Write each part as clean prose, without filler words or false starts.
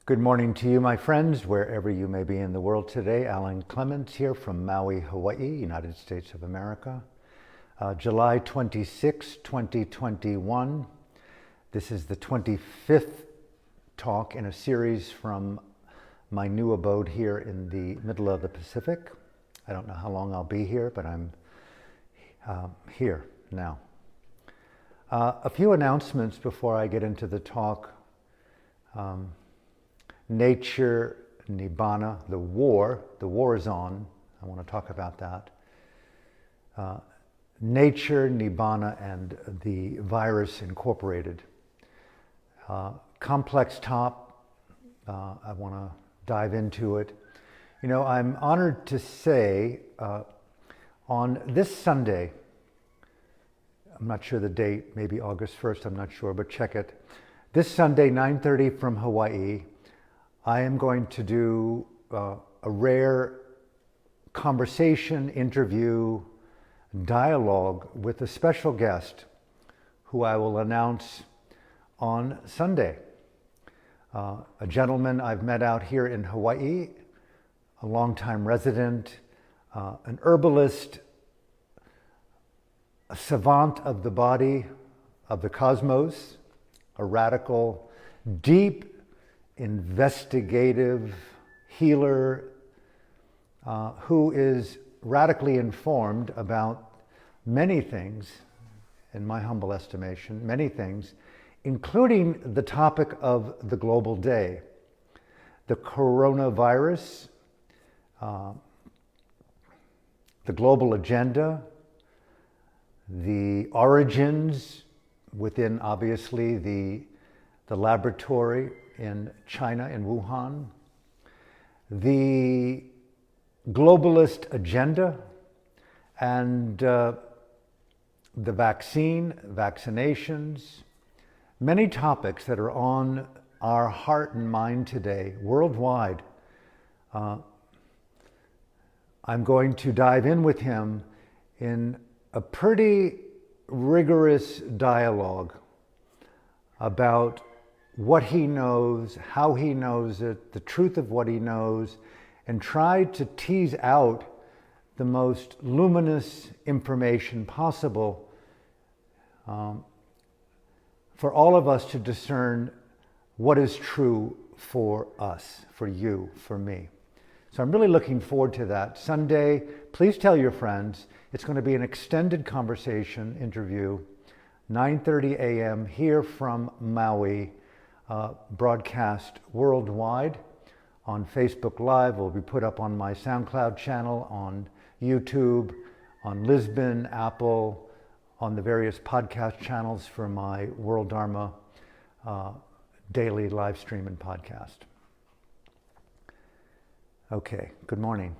Good morning to you, my friends, wherever you may be in the world today. Alan Clements here from Maui, Hawaii, United States of America. July 26, 2021. This is the 25th talk in a series from my new abode here in the middle of the Pacific. I don't know how long I'll be here, but I'm here now. A few announcements before I get into the talk. Nature, Nibbana, the war is on. I want to talk about that. Nature, Nibbana, and the virus incorporated. Complex top. I want to dive into it. You know, I'm honored to say on this Sunday, I'm not sure the date, maybe August 1st, I'm not sure, but check it. This Sunday, 9:30 from Hawaii, I am going to do a rare conversation, interview, dialogue with a special guest who I will announce on Sunday. A gentleman I've met out here in Hawaii, a longtime resident, an herbalist, a savant of the body, of the cosmos, a radical, deep, investigative healer who is radically informed about many things, in my humble estimation, many things, including the topic of the global day, the coronavirus, the global agenda, the origins within, obviously, the laboratory in China, in Wuhan, the globalist agenda, and the vaccine, vaccinations, many topics that are on our heart and mind today, worldwide. I'm going to dive in with him in a pretty rigorous dialogue about what he knows, how he knows it, the truth of what he knows, and try to tease out the most luminous information possible for all of us to discern what is true for us, for you, for me. So I'm really looking forward to that. Sunday, please tell your friends. It's going to be an extended conversation interview, 9:30 a.m. here from Maui, broadcast worldwide on Facebook Live. Will be put up on my SoundCloud channel, on YouTube, on Lisbon, Apple, on the various podcast channels for my World Dharma daily live stream and podcast. Okay, good morning.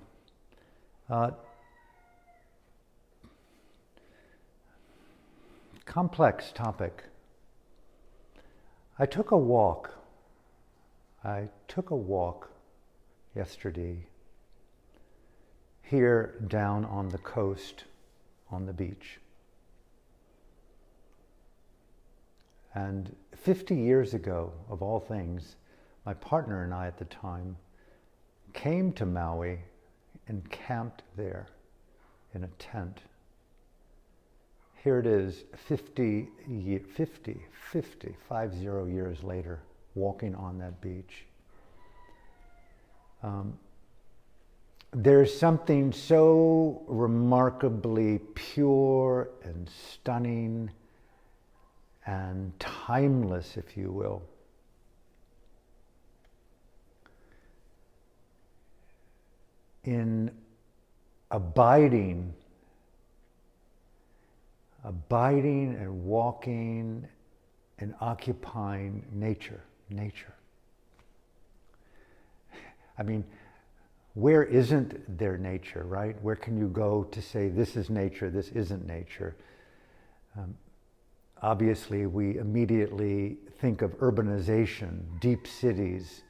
Complex topic. I took a walk yesterday here down on the coast, on the beach. And 50 years ago, of all things, my partner and I at the time came to Maui and camped there in a tent. Here it is, 50 years later, walking on that beach. There's something so remarkably pure and stunning and timeless, if you will, in abiding and walking and occupying nature. I mean, where isn't there nature, right? Where can you go to say this is nature, this isn't nature? Obviously, we immediately think of urbanization, deep cities,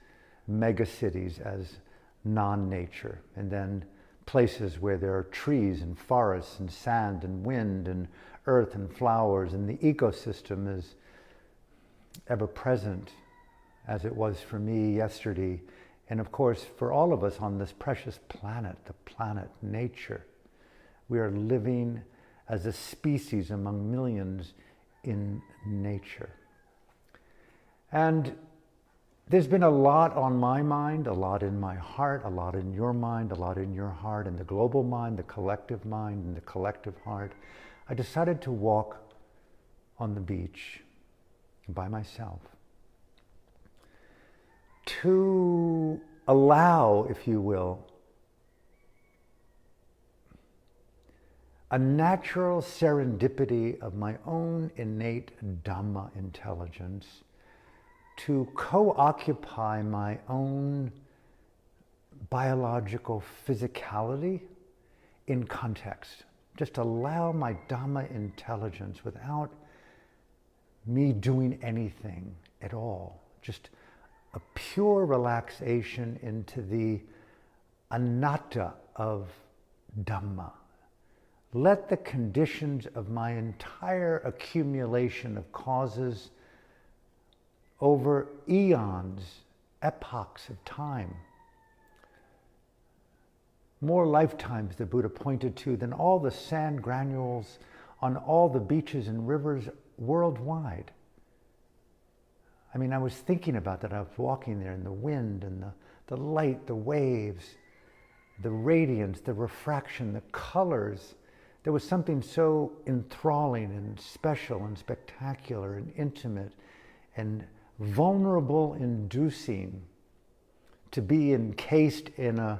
mega cities as non-nature, and then places where there are trees and forests and sand and wind and earth and flowers, and the ecosystem is ever present as it was for me yesterday, and of course for all of us on this precious planet, the planet nature. We are living as a species among millions in nature. And there's been a lot on my mind, a lot in my heart, a lot in your mind, a lot in your heart, in the global mind, the collective mind, and the collective heart. I decided to walk on the beach by myself to allow, if you will, a natural serendipity of my own innate Dhamma intelligence to co-occupy my own biological physicality in context. Just allow my Dhamma intelligence without me doing anything at all. Just a pure relaxation into the anatta of Dhamma. Let the conditions of my entire accumulation of causes over eons, epochs of time, more lifetimes the Buddha pointed to than all the sand granules on all the beaches and rivers worldwide. I mean, I was thinking about that. I was walking there, and the wind and the light, the waves, the radiance, the refraction, the colors. There was something so enthralling and special and spectacular and intimate and vulnerable inducing to be encased in a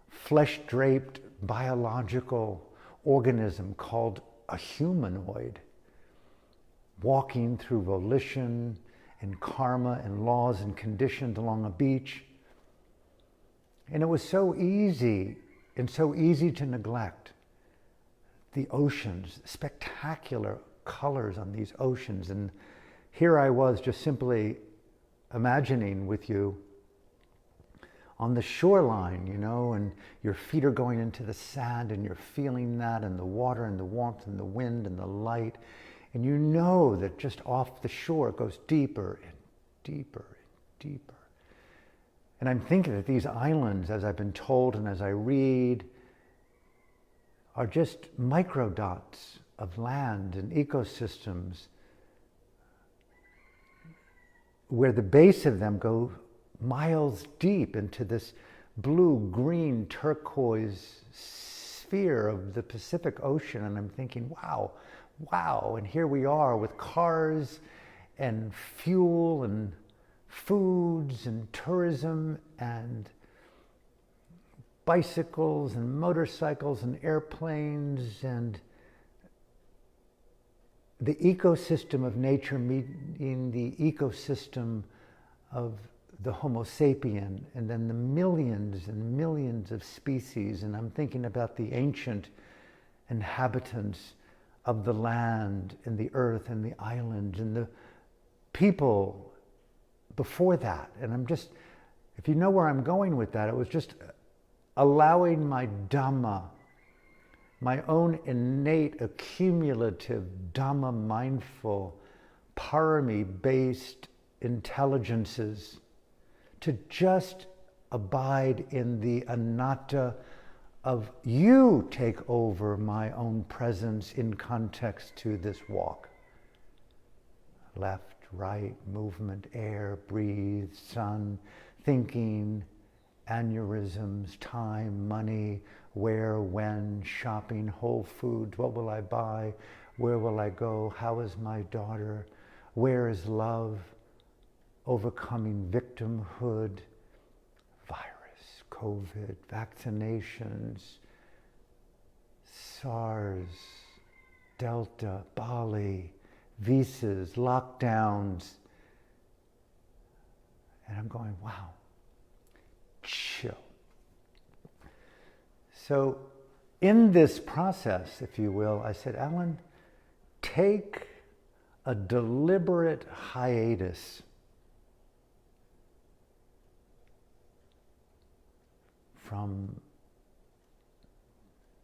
flesh-draped biological organism called a humanoid, walking through volition and karma and laws and conditions along a beach. And it was so easy and so easy to neglect the oceans, spectacular colors on these oceans. And here I was just simply imagining with you on the shoreline, you know, and your feet are going into the sand and you're feeling that, and the water and the warmth and the wind and the light. And you know that just off the shore it goes deeper and deeper and deeper. And I'm thinking that these islands, as I've been told and as I read, are just microdots of land and ecosystems where the base of them go miles deep into this blue, green, turquoise sphere of the Pacific Ocean. And I'm thinking, wow, wow. And here we are with cars and fuel and foods and tourism and bicycles and motorcycles and airplanes and the ecosystem of nature meeting the ecosystem of the Homo sapien, and then the millions and millions of species. And I'm thinking about the ancient inhabitants of the land and the earth and the islands and the people before that. And I'm just, if you know where I'm going with that, it was just allowing my Dhamma, my own innate accumulative Dhamma mindful parami-based intelligences to just abide in the anatta of you take over my own presence in context to this walk. Left, right, movement, air, breathe, sun, thinking, aneurysms, time, money, where, when, shopping, Whole Foods, what will I buy, where will I go, how is my daughter, where is love, overcoming victimhood, virus, COVID, vaccinations, SARS, Delta, Bali, visas, lockdowns. And I'm going, wow, chill. So in this process, if you will, I said, Alan, take a deliberate hiatus from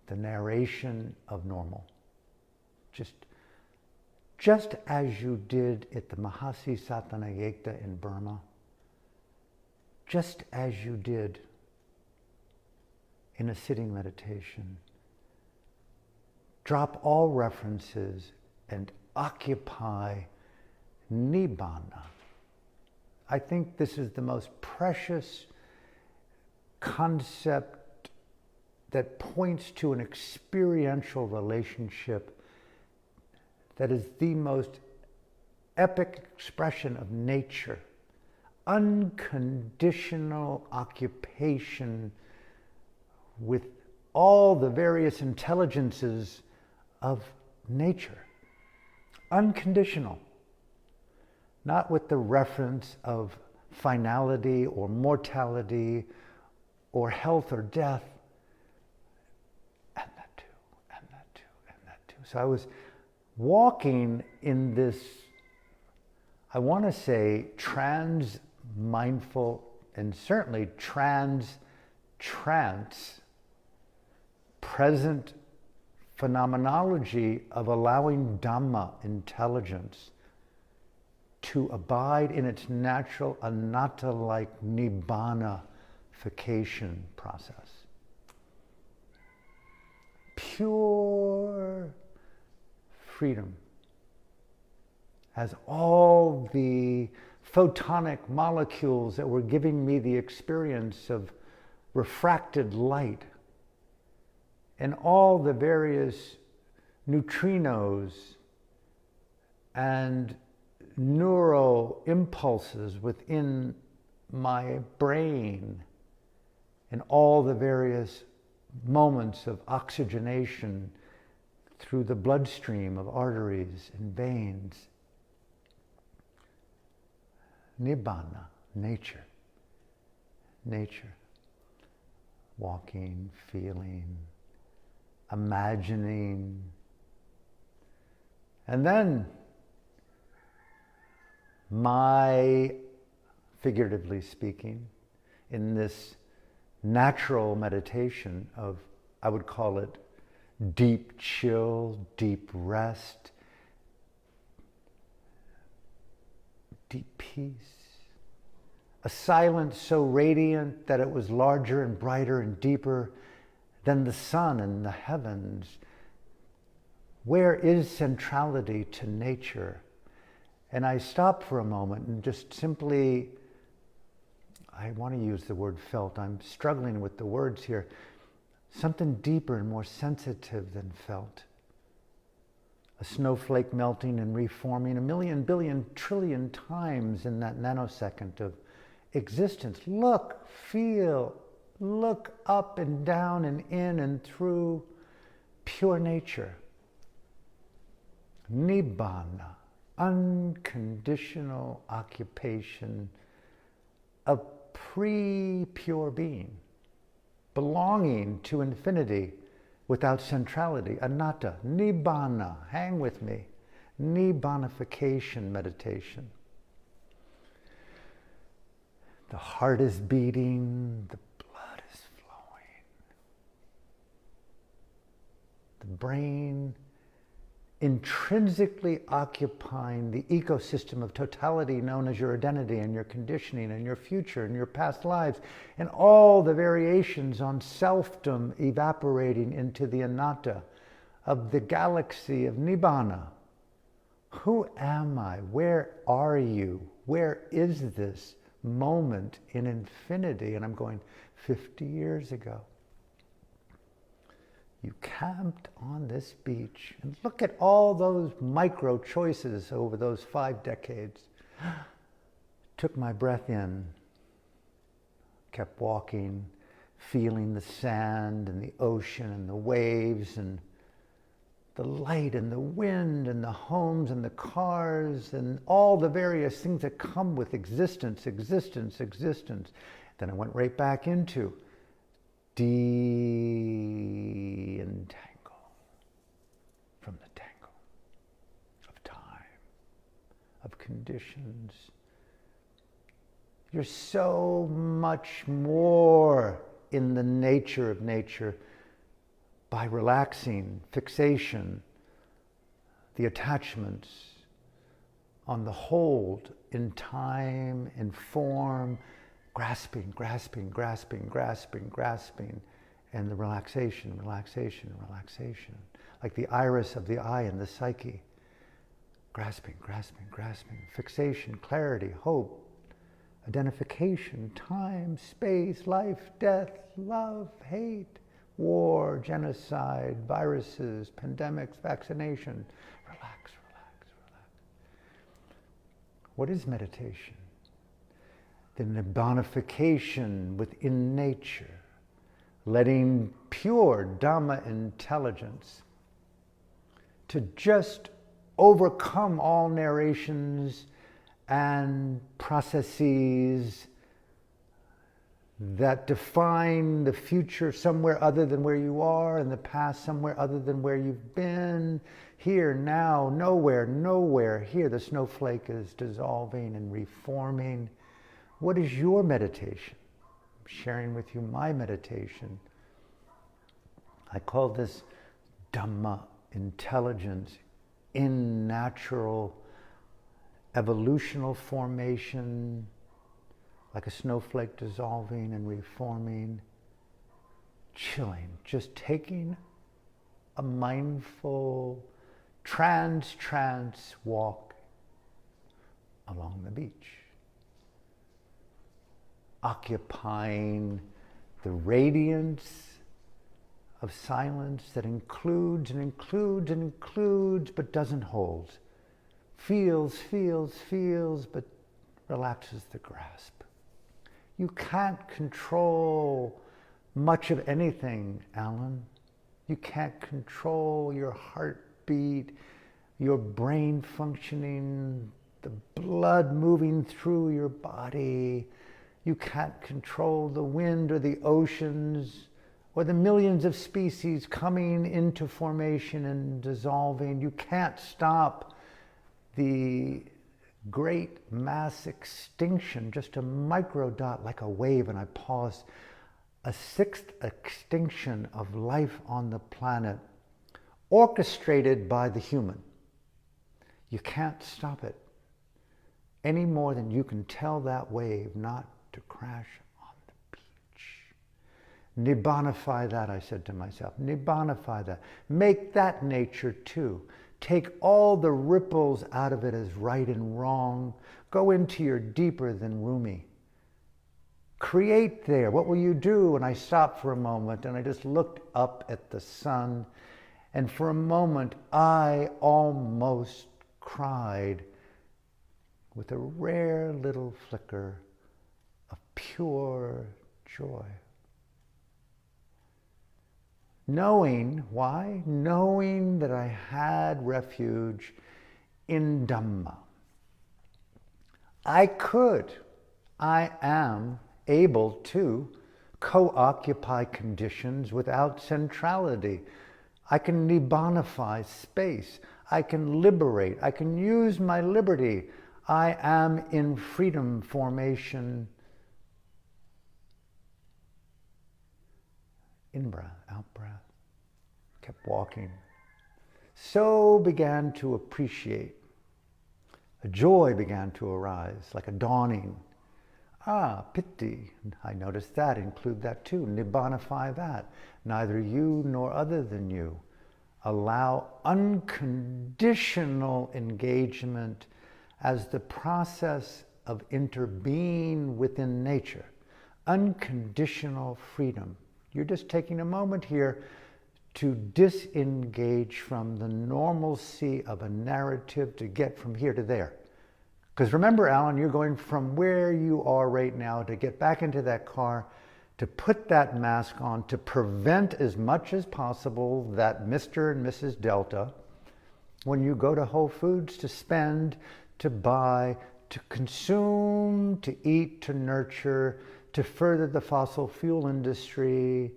the narration of normal. Just as you did at the Mahasi Satana Yekta in Burma, just as you did in a sitting meditation. Drop all references and occupy nibbāna. I think this is the most precious concept that points to an experiential relationship that is the most epic expression of nature. Unconditional occupation with all the various intelligences of nature. Unconditional. Not with the reference of finality or mortality or health or death. And that too, and that too, and that too. So I was walking in this, I want to say, trans-mindful and certainly trance, present phenomenology of allowing Dhamma, intelligence, to abide in its natural anatta-like nibbāna-fication process. Pure freedom. As all the photonic molecules that were giving me the experience of refracted light and all the various neutrinos and neural impulses within my brain and all the various moments of oxygenation through the bloodstream of arteries and veins. Nibbāna, nature. Nature. Walking, feeling, imagining. And then figuratively speaking, in this natural meditation of, I would call it deep chill, deep rest, deep peace. A silence so radiant that it was larger and brighter and deeper than the sun and the heavens. Where is centrality to nature? And I stopped for a moment and just simply, I want to use the word felt. I'm struggling with the words here. Something deeper and more sensitive than felt. A snowflake melting and reforming 1,000,000,000 billion trillion times in that nanosecond of existence. Look, feel, look up and down and in and through pure nature. Nibbāna. Unconditional occupation of pre-pure being, belonging to infinity without centrality, anatta, nibbāna, hang with me, nibbānification meditation. The heart is beating, the blood is flowing. The brain intrinsically occupying the ecosystem of totality known as your identity and your conditioning and your future and your past lives and all the variations on selfdom evaporating into the anatta of the galaxy of Nibbana. Who am I? Where are you? Where is this moment in infinity? And I'm going 50 years ago. You camped on this beach and look at all those micro choices over those 5 decades. Took my breath in, kept walking, feeling the sand and the ocean and the waves and the light and the wind and the homes and the cars and all the various things that come with existence. Then I went right back into de-entangle from the tangle of time, of conditions. You're so much more in the nature of nature by relaxing, fixation, the attachments on the hold in time, in form, grasping, grasping, grasping, grasping, grasping, and the relaxation, relaxation, relaxation, like the iris of the eye in the psyche. Grasping, grasping, grasping, fixation, clarity, hope, identification, time, space, life, death, love, hate, war, genocide, viruses, pandemics, vaccination. Relax, relax, relax. What is meditation? The nibbānification within nature, letting pure Dhamma intelligence to just overcome all narrations and processes that define the future somewhere other than where you are, and the past somewhere other than where you've been. Here, now, nowhere, nowhere. Here, the snowflake is dissolving and reforming. What is your meditation? I'm sharing with you my meditation. I call this Dhamma intelligence in natural evolutional formation, like a snowflake dissolving and reforming, chilling, just taking a mindful trance walk along the beach, occupying the radiance of silence that includes and includes and includes, but doesn't hold. Feels, but relaxes the grasp. You can't control much of anything, Alan. You can't control your heartbeat, your brain functioning, the blood moving through your body. You can't control the wind or the oceans or the millions of species coming into formation and dissolving. You can't stop the great mass extinction, just a micro dot like a wave, and I pause, a sixth extinction of life on the planet, orchestrated by the human. You can't stop it any more than you can tell that wave not to crash on the beach. Nibbānify that, I said to myself. Nibbānify that. Make that nature too. Take all the ripples out of it as right and wrong. Go into your deeper than Rumi. Create there. What will you do? And I stopped for a moment and I just looked up at the sun. And for a moment, I almost cried with a rare little flicker of pure joy. Knowing, why? Knowing that I had refuge in Dhamma. I am able to co-occupy conditions without centrality. I can nibbānify space. I can liberate. I can use my liberty. I am in freedom formation. In-breath, out-breath. Kept walking. So began to appreciate. A joy began to arise, like a dawning. Piti. I noticed that. Include that too. Nibbānify that. Neither you nor other than you. Allow unconditional engagement as the process of interbeing within nature. Unconditional freedom. You're just taking a moment here to disengage from the normalcy of a narrative to get from here to there. Because remember, Alan, you're going from where you are right now to get back into that car, to put that mask on, to prevent as much as possible that Mr. and Mrs. Delta, when you go to Whole Foods, to spend, to buy, to consume, to eat, to nurture, to further the fossil fuel industry,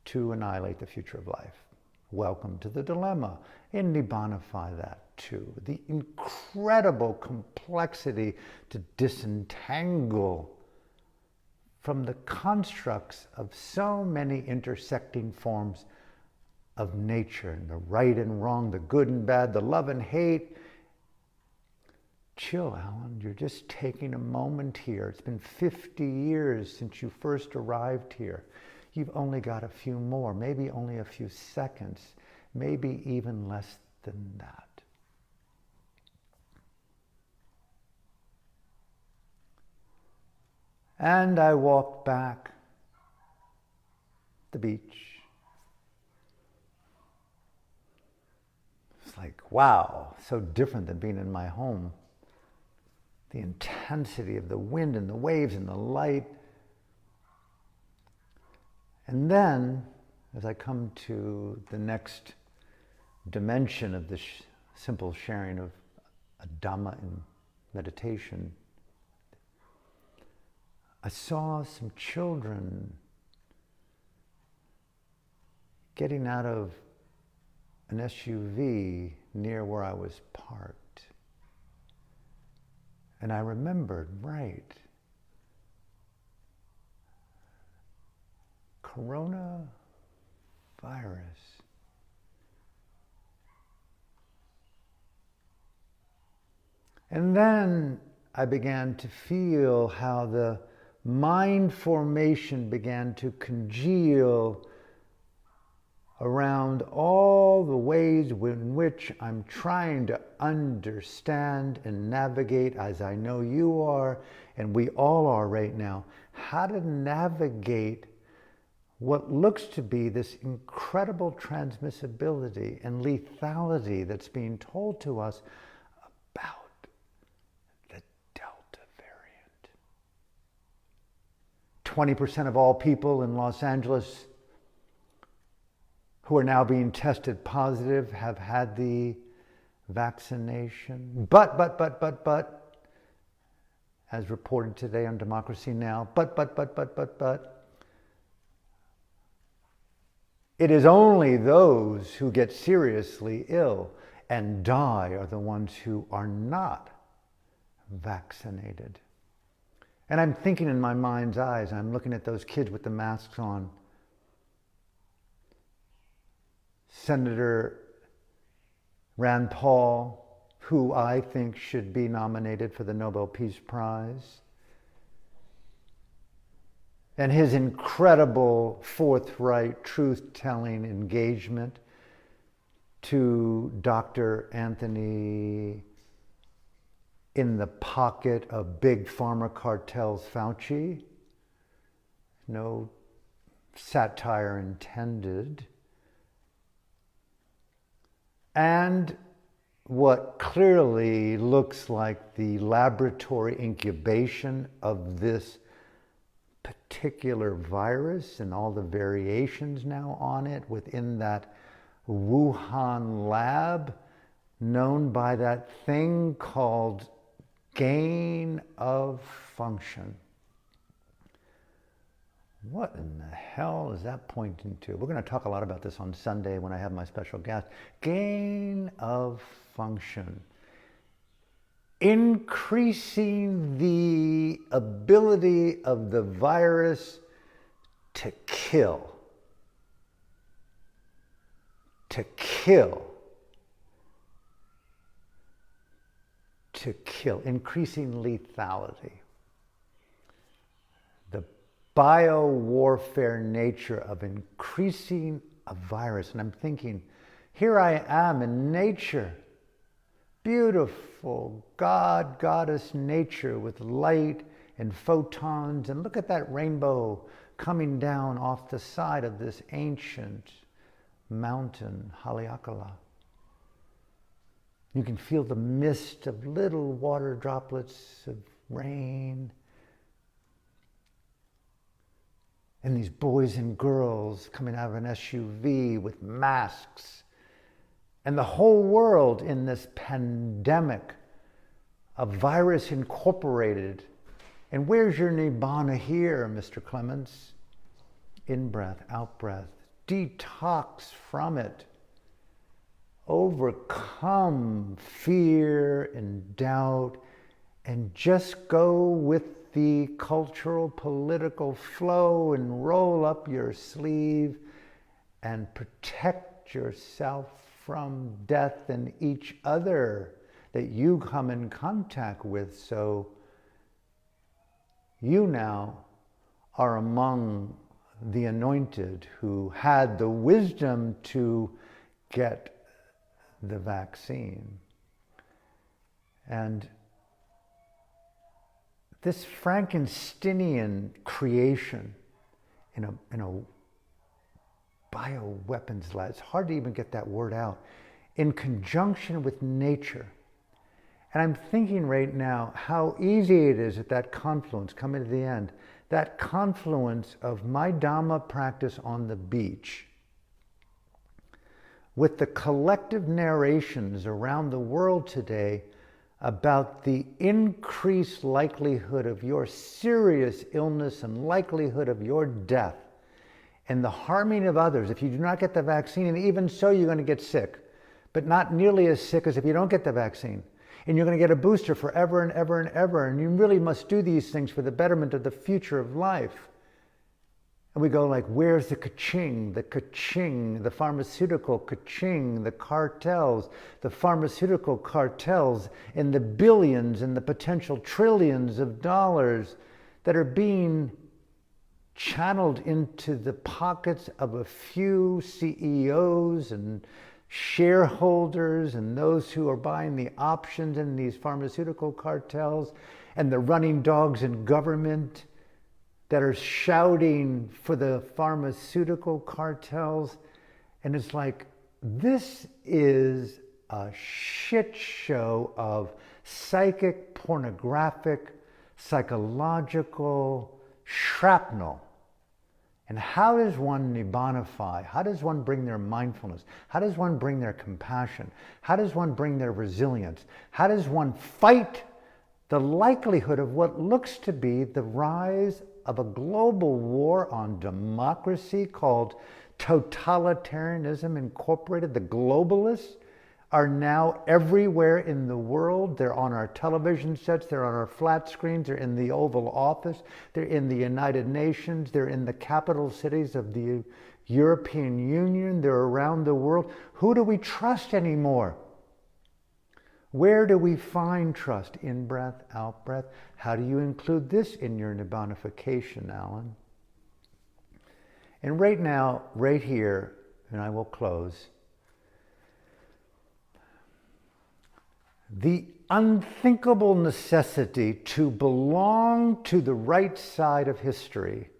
to annihilate the future of life. Welcome to the dilemma. And nibbānify that too. The incredible complexity to disentangle from the constructs of so many intersecting forms of nature, and the right and wrong, the good and bad, the love and hate, chill, Alan. You're just taking a moment here. It's been 50 years since you first arrived here. You've only got a few more, maybe only a few seconds, maybe even less than that. And I walked back the beach. It's like, wow, so different than being in my home. The intensity of the wind and the waves and the light. And then, as I come to the next dimension of this simple sharing of a Dhamma in meditation, I saw some children getting out of an SUV near where I was parked. And I remembered, right, coronavirus. And then I began to feel how the mind formation began to congeal around all the ways in which I'm trying to understand and navigate, as I know you are, and we all are right now, how to navigate what looks to be this incredible transmissibility and lethality that's being told to us about the Delta variant. 20% of all people in Los Angeles who are now being tested positive have had the vaccination. But, as reported today on Democracy Now, it is only those who get seriously ill and die are the ones who are not vaccinated. And I'm thinking in my mind's eyes, I'm looking at those kids with the masks on. Senator Rand Paul, who I think should be nominated for the Nobel Peace Prize, and his incredible forthright, truth-telling engagement to Dr. Anthony in the pocket of big pharma cartels Fauci. No satire intended. And what clearly looks like the laboratory incubation of this particular virus and all the variations now on it within that Wuhan lab, known by that thing called gain of function. What in the hell is that pointing to? We're going to talk a lot about this on Sunday when I have my special guest. Gain of function. Increasing the ability of the virus to kill. To kill. To kill. Increasing lethality. The biowarfare nature of increasing a virus. And I'm thinking, here I am in nature. Beautiful God, goddess nature with light and photons. And look at that rainbow coming down off the side of this ancient mountain, Haleakala. You can feel the mist of little water droplets of rain. And these boys and girls coming out of an SUV with masks. And the whole world in this pandemic, a virus incorporated. And where's your Nibbana here, Mr. Clements? In-breath, out-breath. Detox from it. Overcome fear and doubt and just go with the cultural, political flow and roll up your sleeve and protect yourself from death and each other. that you come in contact with. So you now are among the anointed who had the wisdom to get the vaccine. And this Frankensteinian creation in a bioweapons lab, it's hard to even get that word out, in conjunction with nature. And I'm thinking right now how easy it is at that confluence, coming to the end, that confluence of my Dhamma practice on the beach with the collective narrations around the world today about the increased likelihood of your serious illness and likelihood of your death and the harming of others if you do not get the vaccine. And even so, you're going to get sick, but not nearly as sick as if you don't get the vaccine. And you're going to get a booster forever and ever and ever. And you really must do these things for the betterment of the future of life. And we go like, where's the ka-ching, the pharmaceutical ka-ching, the cartels, the pharmaceutical cartels, and the billions and the potential trillions of dollars that are being channeled into the pockets of a few CEOs and shareholders and those who are buying the options in these pharmaceutical cartels, and the running dogs in government that are shouting for the pharmaceutical cartels. And it's like, this is a shit show of psychic, pornographic, psychological shrapnel. And how does one nibbānify? How does one bring their mindfulness? How does one bring their compassion? How does one bring their resilience? How does one fight the likelihood of what looks to be the rise of a global war on democracy called totalitarianism incorporated? The globalists are now everywhere in the world. They're on our television sets, they're on our flat screens, they're in the Oval Office, they're in the United Nations, they're in the capital cities of the European Union, they're around the world. Who do we trust anymore? Where do we find trust? In breath, out breath. How do you include this in your nibbānification, Alan? And right now, right here, and I will close, the unthinkable necessity to belong to the right side of history,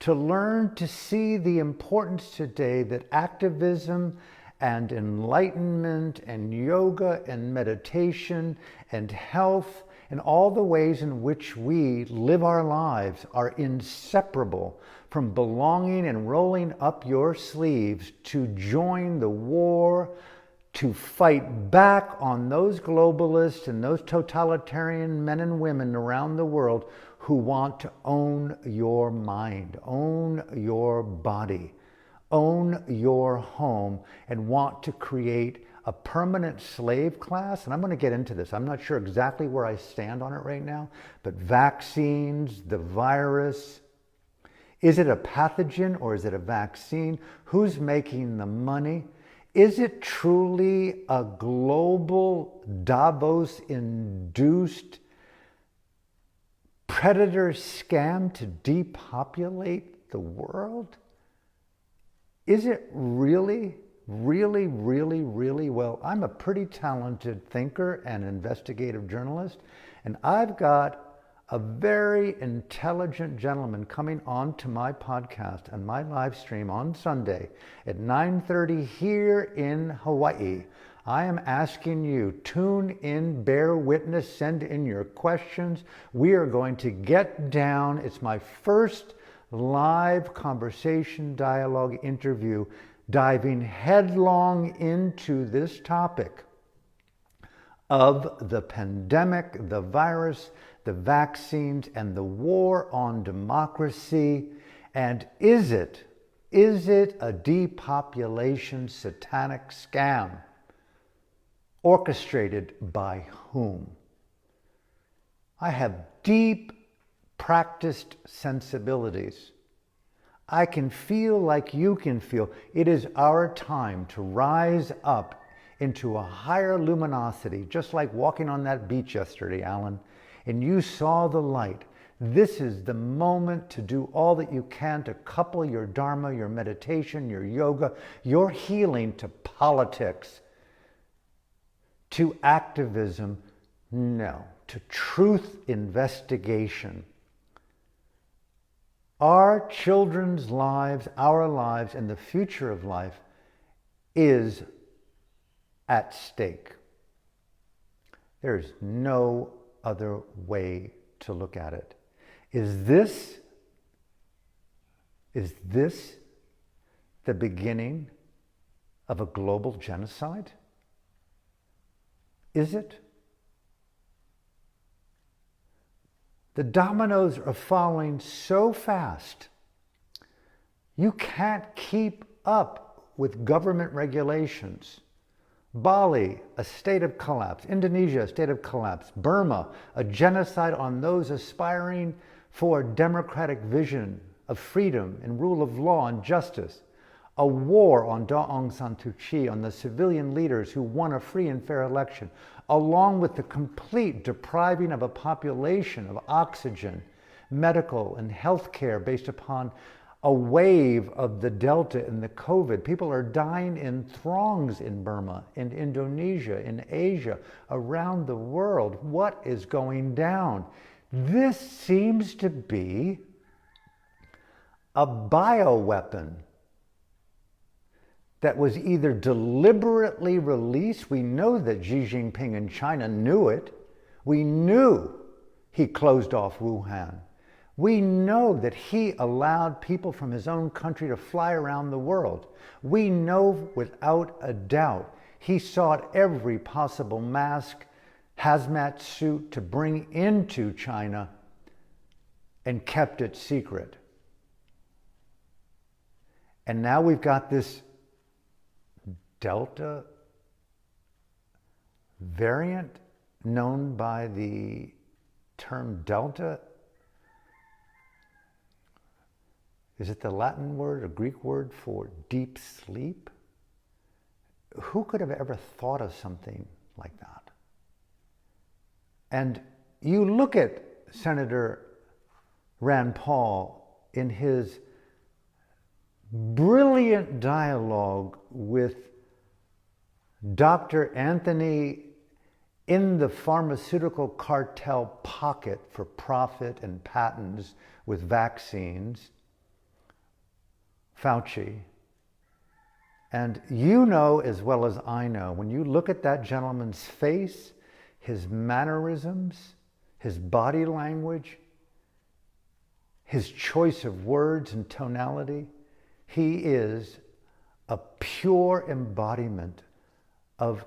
to learn to see the importance today that activism and enlightenment and yoga and meditation and health and all the ways in which we live our lives are inseparable from belonging and rolling up your sleeves to join the war, to fight back on those globalists and those totalitarian men and women around the world who want to own your mind, own your body, own your home, and want to create a permanent slave class. And I'm going to get into this. I'm not sure exactly where I stand on it right now, but vaccines, the virus, is it a pathogen or is it a vaccine? Who's making the money? Is it truly a global Davos-induced predator scam to depopulate the world? Is it really, really, really, really? Well, I'm a pretty talented thinker and investigative journalist, and I've got a very intelligent gentleman coming on to my podcast and my live stream on Sunday at 9:30 here in Hawaii. I am asking you, tune in, bear witness, send in your questions. We are going to get down. It's my first live conversation, dialogue, interview, diving headlong into this topic of the pandemic, the virus, the vaccines, and the war on democracy. And is it a depopulation satanic scam? Orchestrated by whom? I have deep practiced sensibilities. I can feel like you can feel. It is our time to rise up into a higher luminosity, just like walking on that beach yesterday, Alan, and you saw the light. This is the moment to do all that you can to couple your dharma, your meditation, your yoga, your healing to politics, to activism, no, to truth investigation. Our children's lives, our lives, and the future of life is at stake. There's no other way to look at it. Is this the beginning of a global genocide? Is it? The dominoes are falling so fast, you can't keep up with government regulations. Bali, a state of collapse. Indonesia, a state of collapse. Burma, a genocide on those aspiring for a democratic vision of freedom and rule of law and justice. A war on Daw Aung San Suu Kyi, on the civilian leaders who won a free and fair election, along with the complete depriving of a population of oxygen, medical and health care based upon a wave of the Delta and the COVID. People are dying in throngs in Burma, in Indonesia, in Asia, around the world. What is going down? This seems to be a bioweapon that was either deliberately released. We know that Xi Jinping in China knew it. We knew he closed off Wuhan. We know that he allowed people from his own country to fly around the world. We know without a doubt he sought every possible mask, hazmat suit to bring into China and kept it secret. And now we've got this Delta variant known by the term Delta. Is it the Latin word, a Greek word for deep sleep? Who could have ever thought of something like that? And you look at Senator Rand Paul in his brilliant dialogue with Dr. Anthony in the pharmaceutical cartel pocket for profit and patents with vaccines, Fauci. And you know as well as I know, when you look at that gentleman's face, his mannerisms, his body language, his choice of words and tonality, he is a pure embodiment of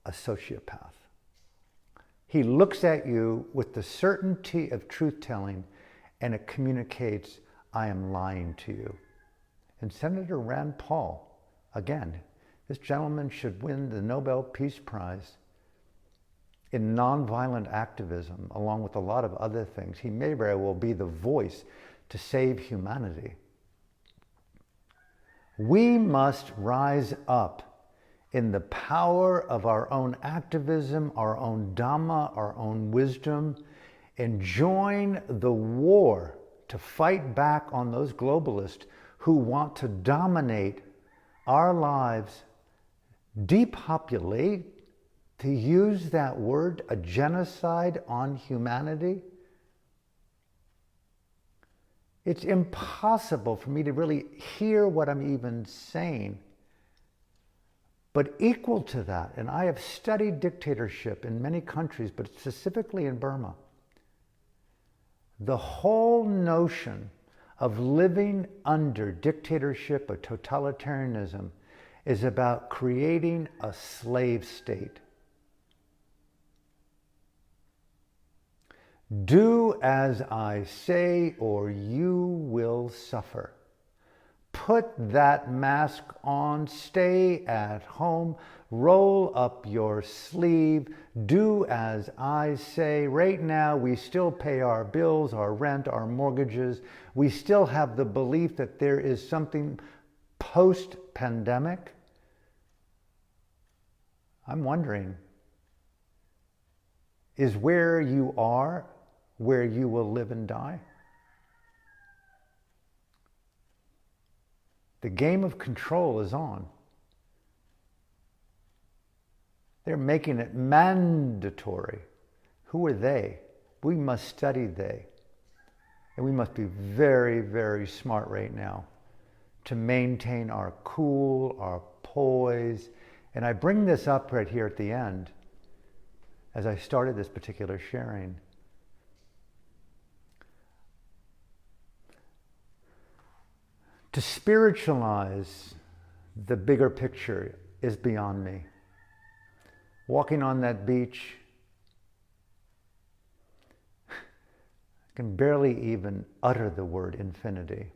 a sociopath. He looks at you with the certainty of truth-telling, and it communicates, I am lying to you. And Senator Rand Paul, again, this gentleman should win the Nobel Peace Prize in nonviolent activism, along with a lot of other things. He may very well be the voice to save humanity. We must rise up in the power of our own activism, our own Dhamma, our own wisdom, and join the war to fight back on those globalists who want to dominate our lives, depopulate, to use that word, a genocide on humanity. It's impossible for me to really hear what I'm even saying. But equal to that, and I have studied dictatorship in many countries, but specifically in Burma, the whole notion of living under dictatorship or totalitarianism is about creating a slave state. Do as I say or you will suffer. Put that mask on, stay at home, roll up your sleeve, do as I say. Right now, we still pay our bills, our rent, our mortgages. We still have the belief that there is something post-pandemic. I'm wondering, is where you are where you will live and die? The game of control is on. They're making it mandatory. Who are they? We must study they. And we must be very, very smart right now to maintain our cool, our poise. And I bring this up right here at the end as I started this particular sharing. To spiritualize the bigger picture is beyond me. Walking on that beach, I can barely even utter the word infinity.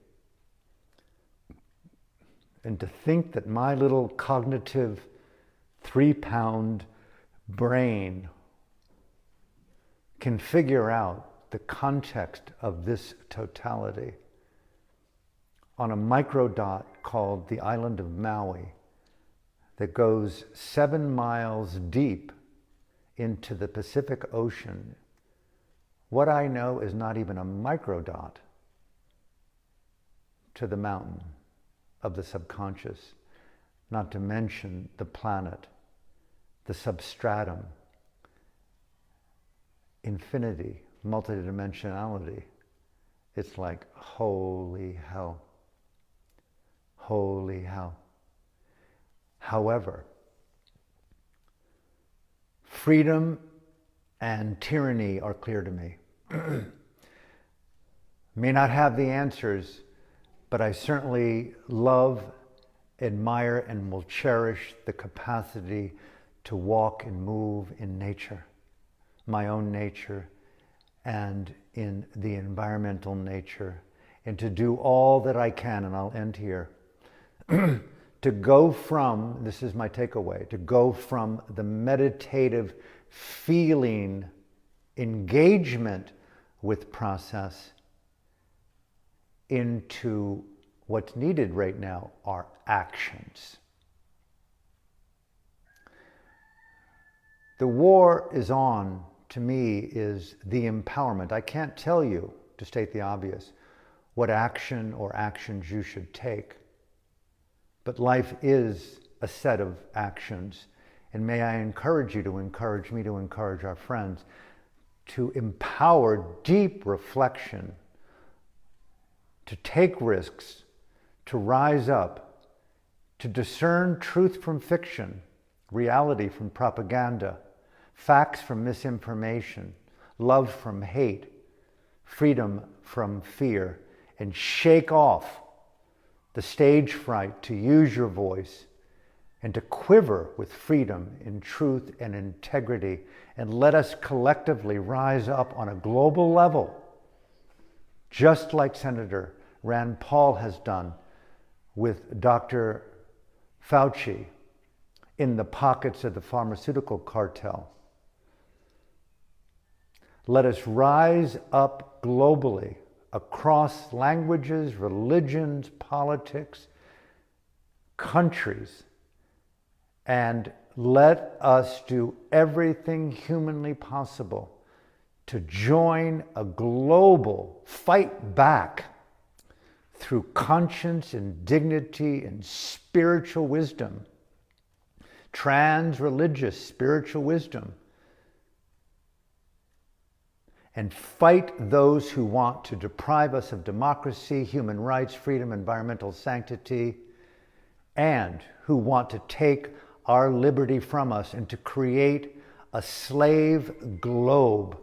And to think that my little cognitive 3-pound brain can figure out the context of this totality on a microdot called the island of Maui that goes 7 miles deep into the Pacific Ocean. What I know is not even a microdot to the mountain of the subconscious, not to mention the planet, the substratum, infinity, multidimensionality. It's like, holy hell. Holy hell. However, freedom and tyranny are clear to me. May not have the answers, but I certainly love, admire, and will cherish the capacity to walk and move in nature, my own nature, and in the environmental nature, and to do all that I can, and I'll end here, to go from, this is my takeaway, to go from the meditative feeling, engagement with process into what's needed right now are actions. The war is on, to me, is the empowerment. I can't tell you, to state the obvious, what action or actions you should take. But life is a set of actions. And may I encourage you to encourage me to encourage our friends to empower deep reflection, to take risks, to rise up, to discern truth from fiction, reality from propaganda, facts from misinformation, love from hate, freedom from fear, and shake off the stage fright to use your voice and to quiver with freedom in truth and integrity. And let us collectively rise up on a global level, just like Senator Rand Paul has done with Dr. Fauci in the pockets of the pharmaceutical cartel. Let us rise up globally across languages, religions, politics, countries, and let us do everything humanly possible to join a global fight back through conscience and dignity and spiritual wisdom, trans-religious spiritual wisdom, and fight those who want to deprive us of democracy, human rights, freedom, environmental sanctity, and who want to take our liberty from us and to create a slave globe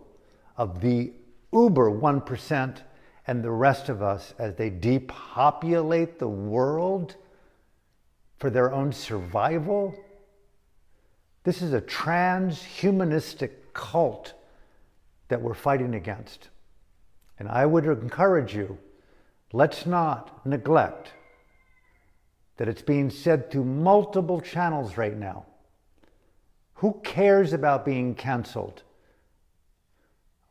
of the uber 1% and the rest of us as they depopulate the world for their own survival. This is a transhumanistic cult that we're fighting against. And I would encourage you, let's not neglect that it's being said through multiple channels right now. Who cares about being canceled?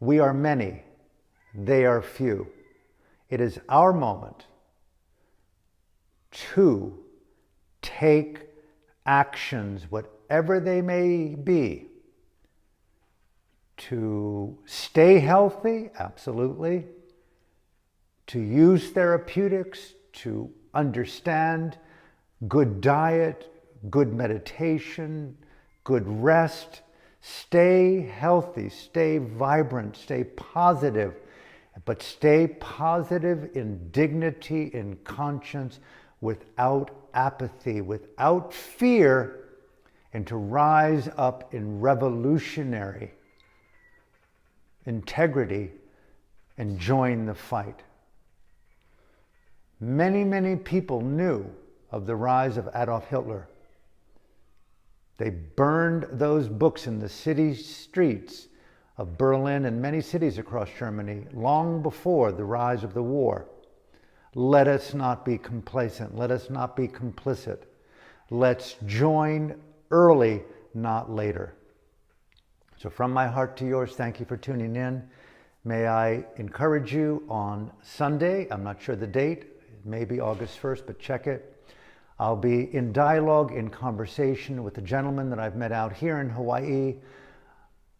We are many, they are few. It is our moment to take actions, whatever whatever they may be, to stay healthy, absolutely, to use therapeutics, to understand good diet, good meditation, good rest, stay healthy, stay vibrant, stay positive, but stay positive in dignity, in conscience, without apathy, without fear, and to rise up in revolutionary integrity and join the fight. Many, many people knew of the rise of Adolf Hitler. They burned those books in the city streets of Berlin and many cities across Germany long before the rise of the war. Let us not be complacent. Let us not be complicit. Let's join early, not later. So from my heart to yours, thank you for tuning in. May I encourage you on Sunday, I'm not sure the date, it may be August 1st, but check it. I'll be in dialogue, in conversation with a gentleman that I've met out here in Hawaii.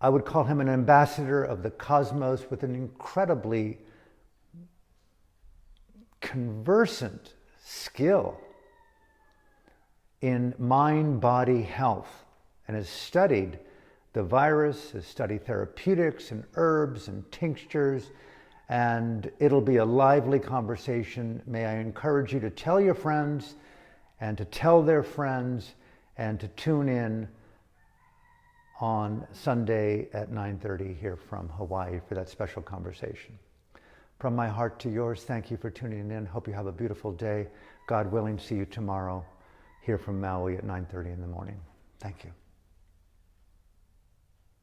I would call him an ambassador of the cosmos with an incredibly conversant skill in mind-body health and has studied the virus, has studied therapeutics and herbs and tinctures, and it'll be a lively conversation. May I encourage you to tell your friends and to tell their friends and to tune in on Sunday at 9:30 here from Hawaii for that special conversation. From my heart to yours, thank you for tuning in. Hope you have a beautiful day. God willing, see you tomorrow here from Maui at 9:30 in the morning. Thank you.